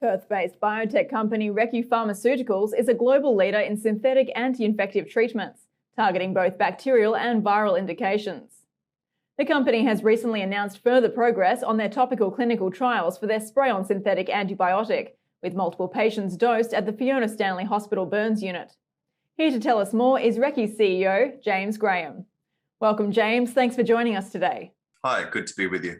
Perth-based biotech company Recce Pharmaceuticals is a global leader in synthetic anti-infective treatments, targeting both bacterial and viral indications. The company has recently announced further progress on their topical clinical trials for their spray-on synthetic antibiotic, with multiple patients dosed at the Fiona Stanley Burns Unit. Here to tell us more is Recce's CEO, James Graham. Welcome, James. Thanks for joining us today. Hi, good to be with you.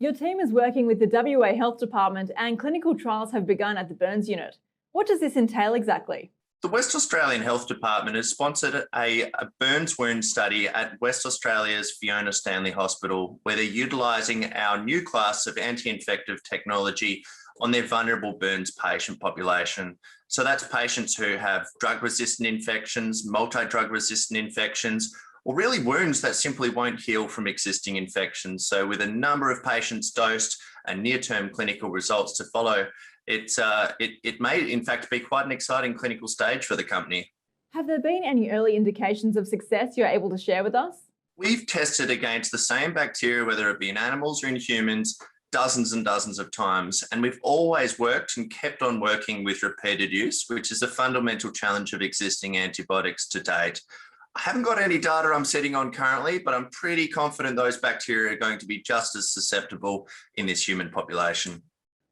Your team is working with the WA Health Department and clinical trials have begun at the Burns Unit. What does this entail exactly? The West Australian Health Department has sponsored a burns wound study at West Australia's Fiona Stanley Hospital, where they're utilising our new class of anti-infective technology on their vulnerable burns patient population. So that's patients who have drug-resistant infections, multi-drug resistant infections, or really wounds that simply won't heal from existing infections. So with a number of patients dosed and near-term clinical results to follow, it may in fact be quite an exciting clinical stage for the company. Have there been any early indications of success you're able to share with us? We've tested against the same bacteria, whether it be in animals or in humans, dozens and dozens of times. And we've always worked and kept on working with repeated use, which is a fundamental challenge of existing antibiotics to date. I haven't got any data I'm sitting on currently, but I'm pretty confident those bacteria are going to be just as susceptible in this human population.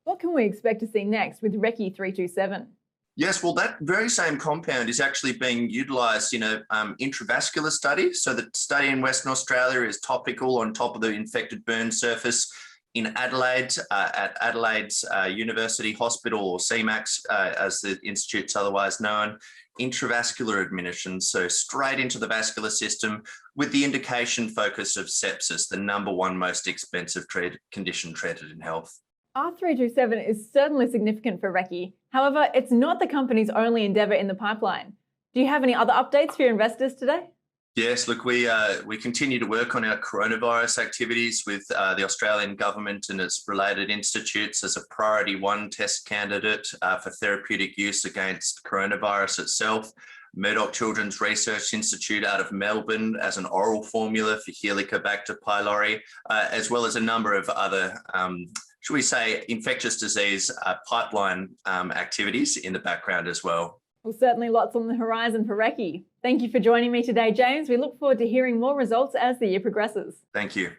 What can we expect to see next with Recce 327? Yes, well, that very same compound is actually being utilised in an intravascular study. So the study in Western Australia is topical on top of the infected burn surface in Adelaide, at Adelaide's University Hospital, or CMAX, as the institute's otherwise known. Intravascular admission, so straight into the vascular system, with the indication focus of sepsis, the number one most expensive condition treated in health. R327 is certainly significant for Recce. However, it's not the company's only endeavour in the pipeline. Do you have any other updates for your investors today? Yes, look, we continue to work on our coronavirus activities with the Australian government and its related institutes as a priority 1 test candidate for therapeutic use against coronavirus itself. Murdoch Children's Research Institute out of Melbourne as an oral formula for Helicobacter pylori, as well as a number of other, should we say, infectious disease pipeline activities in the background as well. Well, certainly lots on the horizon for Recce. Thank you for joining me today, James. We look forward to hearing more results as the year progresses. Thank you.